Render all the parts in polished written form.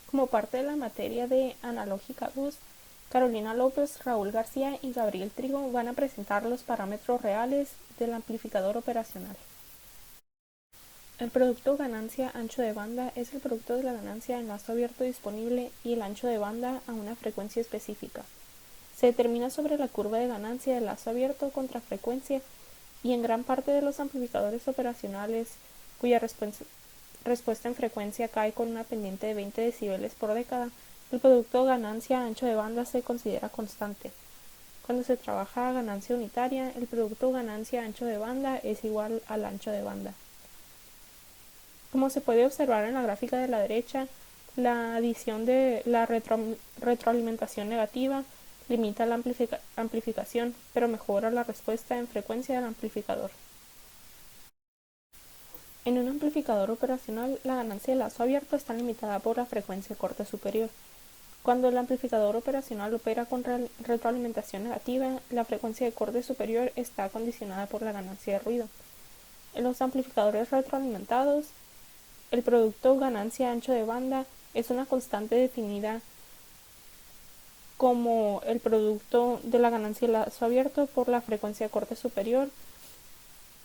Como parte de la materia de Analógica 2, Carolina López, Raúl García y Gabriel Trigo van a presentar los parámetros reales del amplificador operacional. El producto ganancia ancho de banda es el producto de la ganancia en lazo abierto disponible y el ancho de banda a una frecuencia específica. Se determina sobre la curva de ganancia del lazo abierto contra frecuencia y en gran parte de los amplificadores operacionales cuya respuesta en frecuencia cae con una pendiente de 20 decibeles por década, el producto ganancia ancho de banda se considera constante. Cuando se trabaja a ganancia unitaria, el producto ganancia ancho de banda es igual al ancho de banda. Como se puede observar en la gráfica de la derecha, la adición de la retroalimentación negativa limita la amplificación, pero mejora la respuesta en frecuencia del amplificador. En un amplificador operacional, la ganancia de lazo abierto está limitada por la frecuencia de corte superior. Cuando el amplificador operacional opera con retroalimentación negativa, la frecuencia de corte superior está condicionada por la ganancia de ruido. En los amplificadores retroalimentados, el producto ganancia ancho de banda es una constante definida como el producto de la ganancia de lazo abierto por la frecuencia de corte superior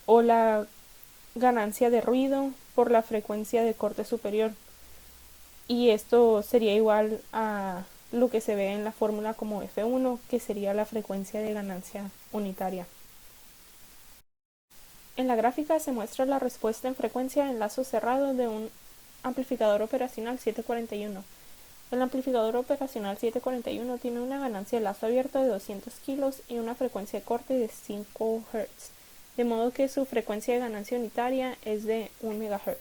o la ganancia de ruido por la frecuencia de corte superior. Y esto sería igual a lo que se ve en la fórmula como F1, que sería la frecuencia de ganancia unitaria. En la gráfica se muestra la respuesta en frecuencia en lazo cerrado de un amplificador operacional 741. El amplificador operacional 741 tiene una ganancia de lazo abierto de 200 kilos y una frecuencia de corte de 5 Hz, de modo que su frecuencia de ganancia unitaria es de 1 MHz.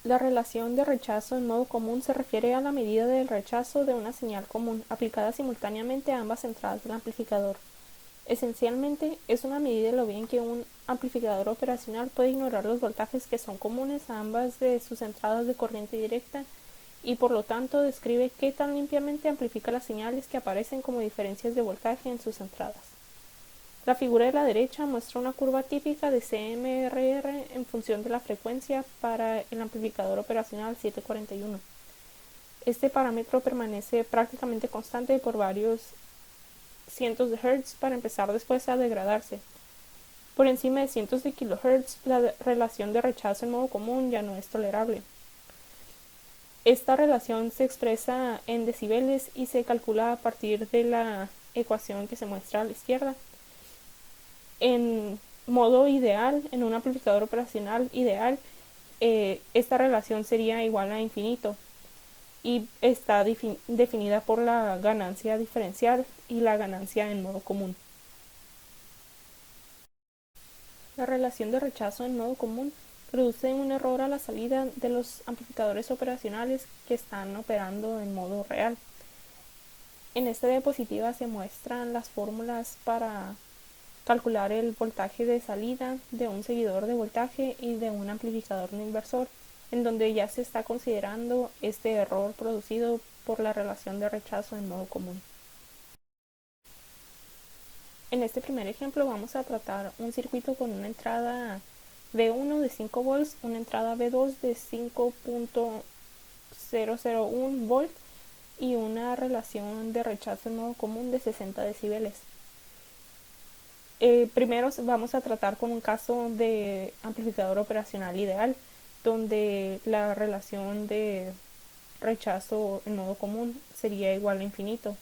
La relación de rechazo en modo común se refiere a la medida del rechazo de una señal común aplicada simultáneamente a ambas entradas del amplificador. Esencialmente, es una medida de lo bien que un amplificador operacional puede ignorar los voltajes que son comunes a ambas de sus entradas de corriente directa y por lo tanto describe qué tan limpiamente amplifica las señales que aparecen como diferencias de voltaje en sus entradas. La figura de la derecha muestra una curva típica de CMRR en función de la frecuencia para el amplificador operacional 741. Este parámetro permanece prácticamente constante por varios cientos de Hz para empezar después a degradarse. Por encima de cientos de kHz, la relación de rechazo en modo común ya no es tolerable. Esta relación se expresa en decibeles y se calcula a partir de la ecuación que se muestra a la izquierda. En modo ideal, en un amplificador operacional ideal, esta relación sería igual a infinito y está definida por la ganancia diferencial y la ganancia en modo común. La relación de rechazo en modo común produce un error a la salida de los amplificadores operacionales que están operando en modo real. En esta diapositiva se muestran las fórmulas para calcular el voltaje de salida de un seguidor de voltaje y de un amplificador no inversor, en donde ya se está considerando este error producido por la relación de rechazo en modo común. En este primer ejemplo vamos a tratar un circuito con una entrada V1 de 5 volts, una entrada V2 de 5.001 volt y una relación de rechazo en modo común de 60 decibeles. Primero vamos a tratar con un caso de amplificador operacional ideal, donde la relación de rechazo en modo común sería igual a infinito.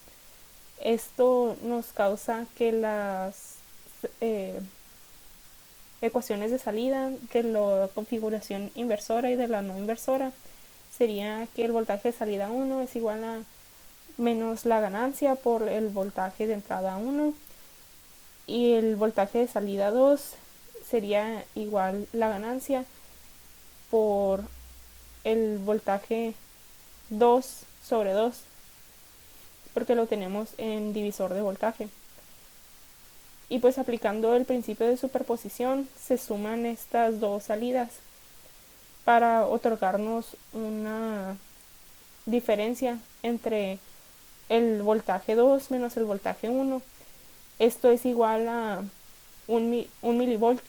Esto nos causa que las ecuaciones de salida de la configuración inversora y de la no inversora sería que el voltaje de salida 1 es igual a menos la ganancia por el voltaje de entrada 1 y el voltaje de salida 2 sería igual la ganancia por el voltaje 2 sobre 2 porque lo tenemos en divisor de voltaje. Y pues aplicando el principio de superposición se suman estas dos salidas para otorgarnos una diferencia entre el voltaje 2 menos el voltaje 1. Esto es igual a un milivolt,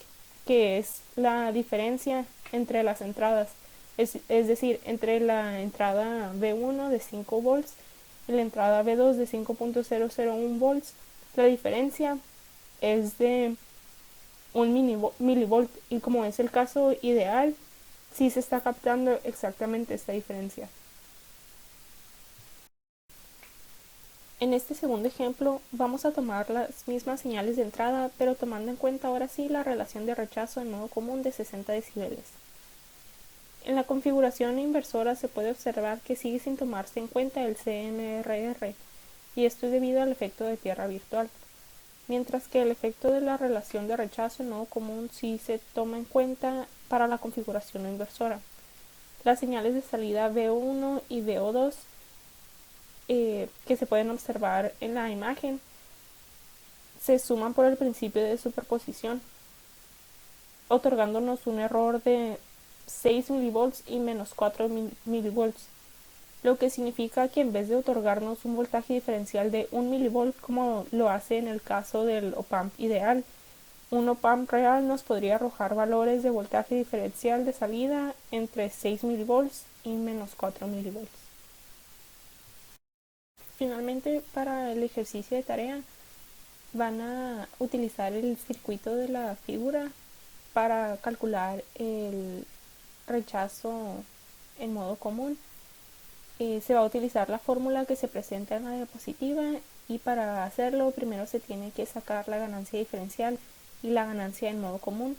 que es la diferencia entre las entradas. es decir, entre la entrada B1 de 5 volts y la entrada B2 de 5.001 volts, la diferencia es de 1 milivolt, y como es el caso ideal, sí se está captando exactamente esta diferencia. En este segundo ejemplo vamos a tomar las mismas señales de entrada, pero tomando en cuenta ahora sí la relación de rechazo en modo común de 60 decibeles. En la configuración inversora se puede observar que sigue sin tomarse en cuenta el CMRR, y esto es debido al efecto de tierra virtual, mientras que el efecto de la relación de rechazo en modo común sí se toma en cuenta para la configuración inversora. Las señales de salida VO1 y VO2 que se pueden observar en la imagen se suman por el principio de superposición, otorgándonos un error de 6 milivolts y menos 4 milivolts, lo que significa que en vez de otorgarnos un voltaje diferencial de 1 milivolt como lo hace en el caso del op-amp ideal, un op-amp real nos podría arrojar valores de voltaje diferencial de salida entre 6 milivolts y menos 4 milivolts. Finalmente, para el ejercicio de tarea van a utilizar el circuito de la figura para calcular el rechazo en modo común. Se va a utilizar la fórmula que se presenta en la diapositiva, y para hacerlo primero se tiene que sacar la ganancia diferencial y la ganancia en modo común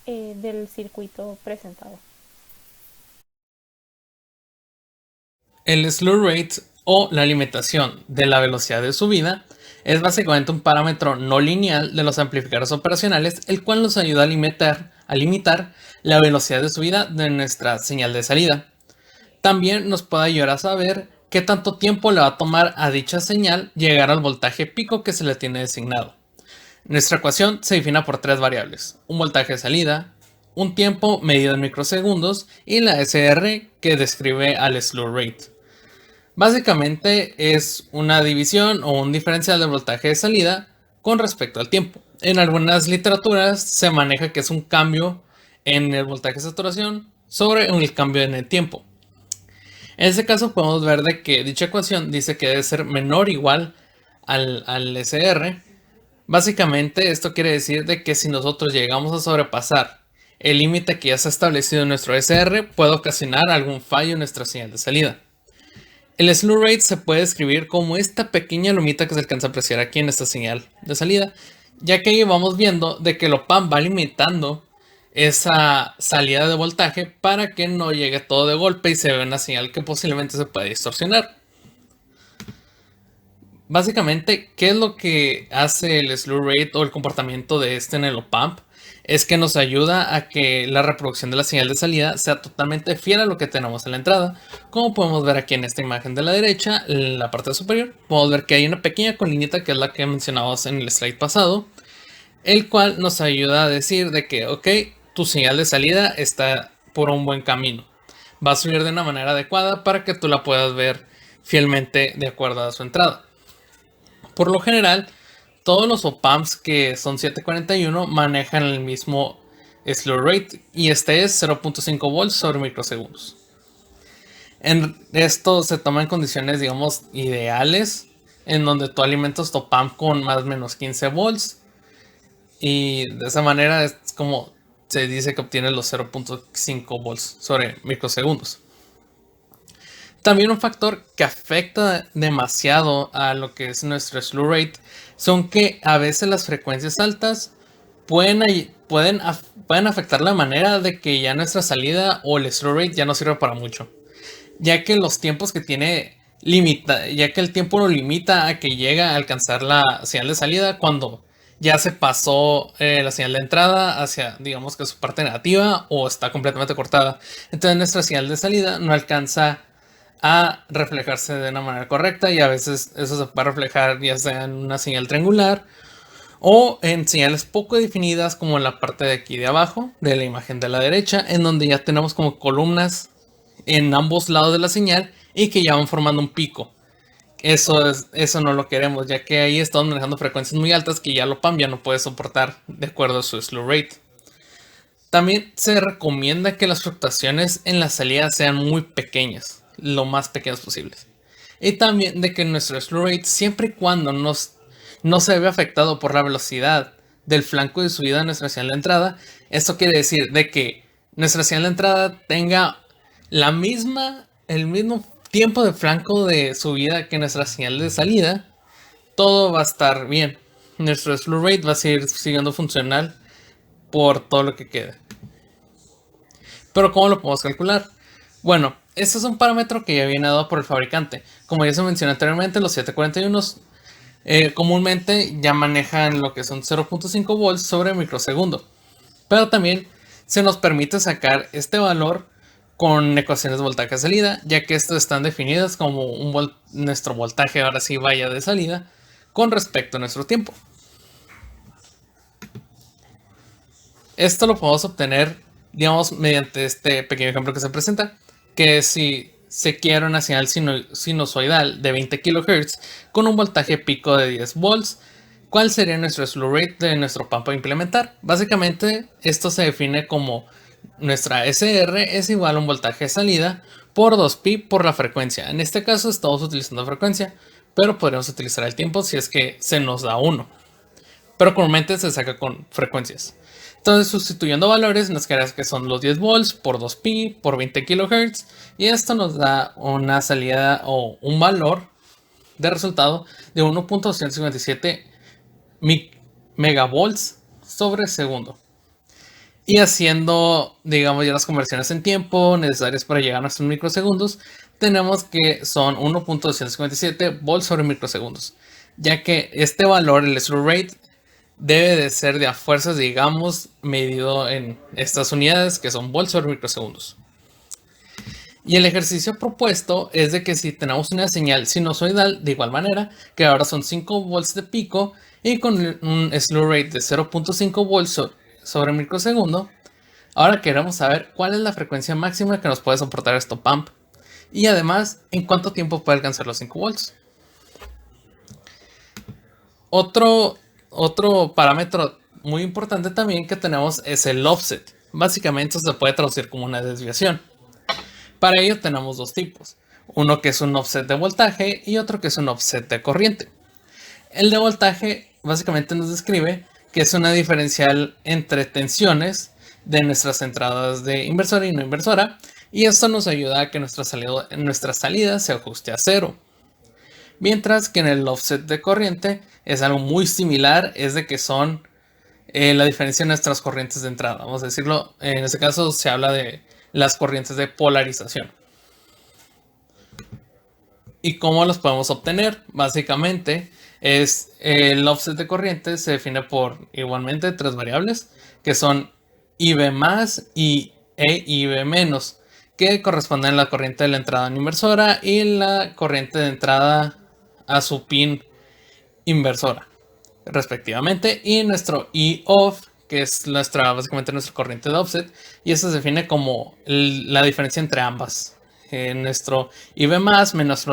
del circuito presentado. El slew rate, o la limitación de la velocidad de subida, es básicamente un parámetro no lineal de los amplificadores operacionales, el cual nos ayuda a limitar la velocidad de subida de nuestra señal de salida. También nos puede ayudar a saber qué tanto tiempo le va a tomar a dicha señal llegar al voltaje pico que se le tiene designado. Nuestra ecuación se define por tres variables: un voltaje de salida, un tiempo medido en microsegundos y la SR, que describe al slew rate. Básicamente es una división o un diferencial del voltaje de salida con respecto al tiempo. En algunas literaturas se maneja que es un cambio en el voltaje de saturación sobre el cambio en el tiempo. En este caso podemos ver de que dicha ecuación dice que debe ser menor o igual al SR. Básicamente esto quiere decir de que si nosotros llegamos a sobrepasar el límite que ya se ha establecido en nuestro SR, puede ocasionar algún fallo en nuestra señal de salida. El slew rate se puede describir como esta pequeña lumita que se alcanza a apreciar aquí en esta señal de salida, ya que ahí vamos viendo de que el op-amp va limitando esa salida de voltaje para que no llegue todo de golpe y se vea una señal que posiblemente se puede distorsionar. Básicamente, ¿qué es lo que hace el slew rate o el comportamiento de este en el op-amp? Es que nos ayuda a que la reproducción de la señal de salida sea totalmente fiel a lo que tenemos en la entrada. Como podemos ver aquí en esta imagen de la derecha, en la parte superior, podemos ver que hay una pequeña colinita que es la que mencionamos en el slide pasado, el cual nos ayuda a decir de que, ok, tu señal de salida está por un buen camino. Va a subir de una manera adecuada para que tú la puedas ver fielmente de acuerdo a su entrada. Por lo general, todos los op-amps que son 741 manejan el mismo slew rate, y este es 0.5 volts sobre microsegundos. En esto se toma en condiciones, digamos, ideales, en donde tú alimentas tu op-amp con más o menos 15 volts, y de esa manera es como se dice que obtienes los 0.5 volts sobre microsegundos. También un factor que afecta demasiado a lo que es nuestro slew rate son que a veces las frecuencias altas pueden afectar la manera de que ya nuestra salida o el slew rate ya no sirve para mucho, ya que los tiempos que tiene ya que el tiempo lo limita a que llega a alcanzar la señal de salida cuando ya se pasó la señal de entrada hacia, digamos, que su parte negativa, o está completamente cortada. Entonces nuestra señal de salida no alcanza a reflejarse de una manera correcta, y a veces eso se puede reflejar ya sea en una señal triangular o en señales poco definidas, como en la parte de aquí de abajo de la imagen de la derecha, en donde ya tenemos como columnas en ambos lados de la señal y que ya van formando un pico. Eso no lo queremos, ya que ahí estamos manejando frecuencias muy altas que ya lo PAM ya no puede soportar de acuerdo a su slew rate. También se recomienda que las fluctuaciones en la salida sean muy pequeñas, lo más pequeñas posibles. Y también de que nuestro slew rate, siempre y cuando no se ve afectado por la velocidad del flanco de subida de nuestra señal de entrada, esto quiere decir de que nuestra señal de entrada tenga el mismo tiempo de flanco de subida que nuestra señal de salida, todo va a estar bien. Nuestro slew rate va a seguir siguiendo funcional por todo lo que quede. Pero ¿cómo lo podemos calcular? Bueno, este es un parámetro que ya viene dado por el fabricante. Como ya se mencionó anteriormente, los 741 comúnmente ya manejan lo que son 0.5 volts sobre microsegundo. Pero también se nos permite sacar este valor con ecuaciones de voltaje de salida, ya que estas están definidas como nuestro voltaje ahora sí vaya de salida con respecto a nuestro tiempo. Esto lo podemos obtener, digamos, mediante este pequeño ejemplo que se presenta, que si se quiere una señal sinusoidal de 20 kHz con un voltaje pico de 10 volts, ¿cuál sería nuestro slew rate de nuestro pump a implementar? Básicamente, esto se define como nuestra SR es igual a un voltaje de salida por 2pi por la frecuencia. En este caso estamos utilizando frecuencia, pero podríamos utilizar el tiempo si es que se nos da 1. Pero comúnmente se saca con frecuencias. Entonces, sustituyendo valores, nos queda que son los 10 volts por 2pi por 20 kHz. Y esto nos da una salida o un valor de resultado de 1.257 megavolts sobre segundo. Y haciendo, digamos, ya las conversiones en tiempo necesarias para llegar a nuestros microsegundos, tenemos que son 1.257 volts sobre microsegundos. Ya que este valor, el slew rate, debe de ser de a fuerzas, digamos, medido en estas unidades que son volts sobre microsegundos. Y el ejercicio propuesto es de que si tenemos una señal sinusoidal de igual manera, que ahora son 5 volts de pico y con un slew rate de 0.5 volts sobre microsegundo, ahora queremos saber cuál es la frecuencia máxima que nos puede soportar este pump y además en cuánto tiempo puede alcanzar los 5 volts. Otro parámetro muy importante también que tenemos es el offset. Básicamente se puede traducir como una desviación. Para ello tenemos dos tipos. Uno que es un offset de voltaje y otro que es un offset de corriente. El de voltaje básicamente nos describe que es una diferencial entre tensiones de nuestras entradas de inversora y no inversora. Y esto nos ayuda a que nuestra salida se ajuste a cero. Mientras que en el offset de corriente es algo muy similar, es de que son la diferencia de nuestras corrientes de entrada. Vamos a decirlo, en este caso se habla de las corrientes de polarización. ¿Y cómo los podemos obtener? Básicamente, el offset de corriente se define por igualmente tres variables, que son IB más y IB menos, que corresponden a la corriente de la entrada no inversora y la corriente de entrada a su pin inversora, respectivamente, y nuestro E off, que es básicamente nuestra corriente de offset, y eso se define como la diferencia entre ambas. Nuestro IB más menos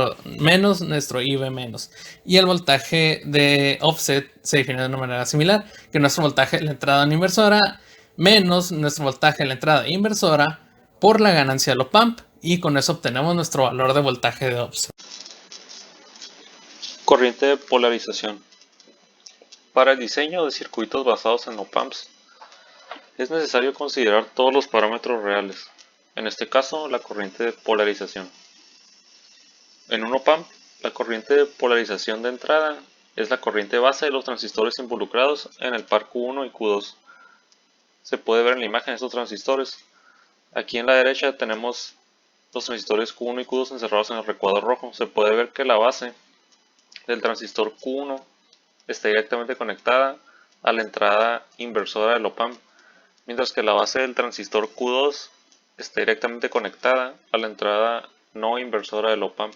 nuestro IB menos. Y el voltaje de offset se define de una manera similar, que nuestro voltaje de la entrada no inversora menos nuestro voltaje de la entrada inversora por la ganancia de op-amp, y con eso obtenemos nuestro valor de voltaje de offset. Corriente de polarización. Para el diseño de circuitos basados en op-amps, es necesario considerar todos los parámetros reales, en este caso la corriente de polarización. En un op-amp, la corriente de polarización de entrada es la corriente base de los transistores involucrados en el par Q1 y Q2. Se puede ver en la imagen estos transistores. Aquí en la derecha tenemos los transistores Q1 y Q2 encerrados en el recuadro rojo. Se puede ver que la base del transistor Q1 está directamente conectada a la entrada inversora del op-amp, mientras que la base del transistor Q2 está directamente conectada a la entrada no inversora del op-amp.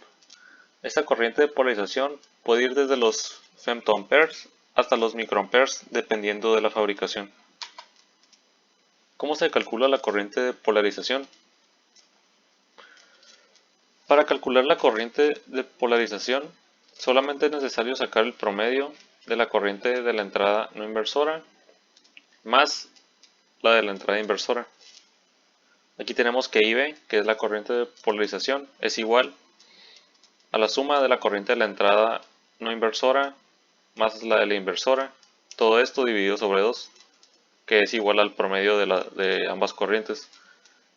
Esta corriente de polarización puede ir desde los femtoamperes hasta los microamperes dependiendo de la fabricación. ¿Cómo se calcula la corriente de polarización? Para calcular la corriente de polarización solamente es necesario sacar el promedio de la corriente de la entrada no inversora más la de la entrada inversora. Aquí tenemos que IB, que es la corriente de polarización, es igual a la suma de la corriente de la entrada no inversora más la de la inversora, todo esto dividido sobre 2, que es igual al promedio de ambas corrientes.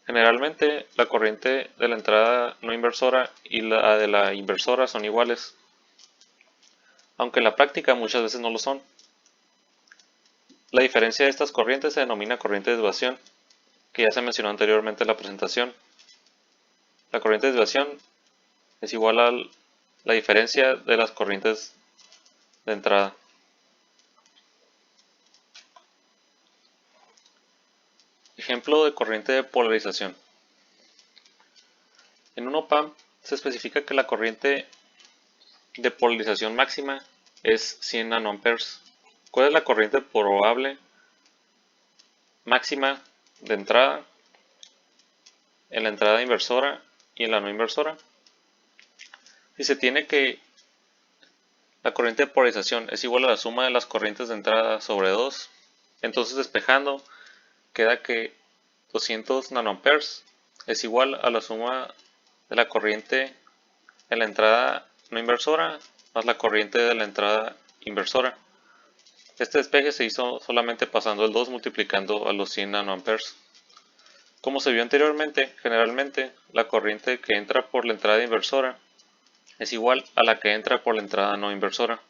Generalmente la corriente de la entrada no inversora y la de la inversora son iguales, aunque en la práctica muchas veces no lo son. La diferencia de estas corrientes se denomina corriente de desviación, que ya se mencionó anteriormente en la presentación. La corriente de desviación es igual a la diferencia de las corrientes de entrada. Ejemplo de corriente de polarización. En un op-amp se especifica que la corriente de polarización máxima es 100 nanoamperes. ¿Cuál es la corriente probable máxima de entrada en la entrada inversora y en la no inversora? Si se tiene que la corriente de polarización es igual a la suma de las corrientes de entrada sobre 2, entonces despejando queda que 200 nanoamperes es igual a la suma de la corriente en la entrada no inversora más la corriente de la entrada inversora. Este despeje se hizo solamente pasando el 2 multiplicando a los 100 nanoamperes. Como se vio anteriormente, generalmente la corriente que entra por la entrada inversora es igual a la que entra por la entrada no inversora.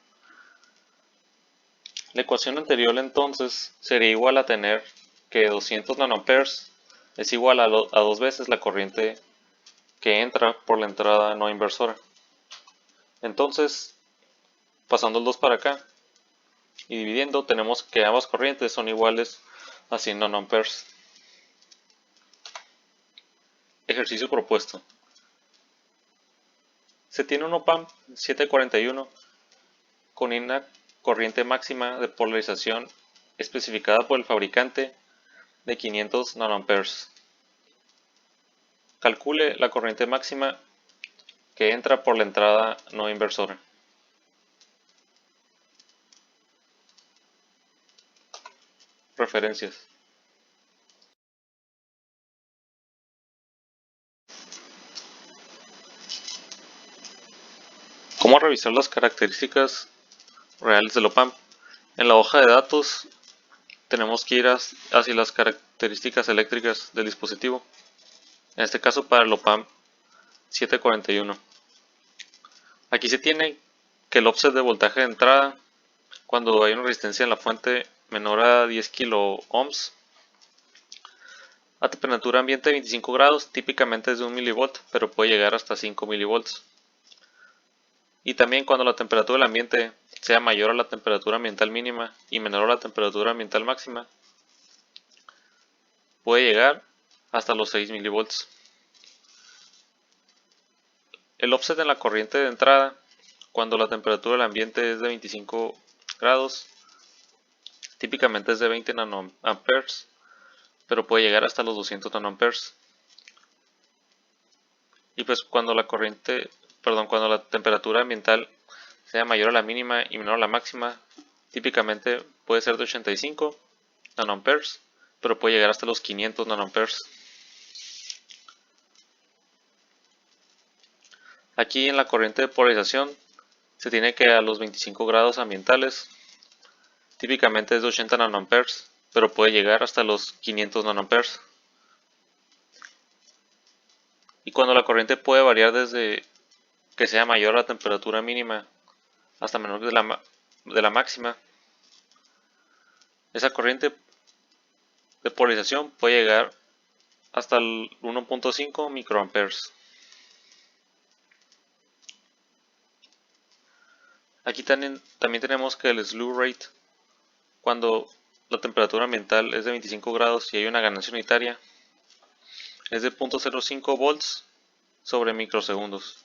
La ecuación anterior entonces sería igual a tener que 200 nanoamperes es igual a 2 veces la corriente que entra por la entrada no inversora. Entonces, pasando el 2 para acá y dividiendo, tenemos que ambas corrientes son iguales a 100 nanoamperes. Ejercicio propuesto. Se tiene un op-amp 741 con una corriente máxima de polarización especificada por el fabricante de 500 nanoamperes. Calcule la corriente máxima que entra por la entrada no inversora. Referencias. ¿Cómo revisar las características reales del op-amp? En la hoja de datos tenemos que ir hacia las características eléctricas del dispositivo. En este caso para el op-amp 741. Aquí se tiene que el offset de voltaje de entrada, cuando hay una resistencia en la fuente menor a 10 kilo ohms, a temperatura ambiente de 25 grados, típicamente es de 1 milivolt, pero puede llegar hasta 5 milivolts. Y también cuando la temperatura del ambiente sea mayor a la temperatura ambiental mínima y menor a la temperatura ambiental máxima, puede llegar hasta los 6 milivolts. El offset en la corriente de entrada, cuando la temperatura del ambiente es de 25 grados, típicamente es de 20 nanoamperes, pero puede llegar hasta los 200 nanoamperes. Y pues cuando la temperatura ambiental sea mayor a la mínima y menor a la máxima, típicamente puede ser de 85 nanoamperes, pero puede llegar hasta los 500 nanoamperes. Aquí en la corriente de polarización se tiene que a los 25 grados ambientales, típicamente es de 80 nanoamperes, pero puede llegar hasta los 500 nanoamperes. Y cuando la corriente puede variar desde que sea mayor a la temperatura mínima hasta menor de la máxima, esa corriente de polarización puede llegar hasta el 1.5 microamperes. Aquí también tenemos que el slew rate, cuando la temperatura ambiental es de 25 grados y hay una ganancia unitaria, es de 0.05 volts sobre microsegundos.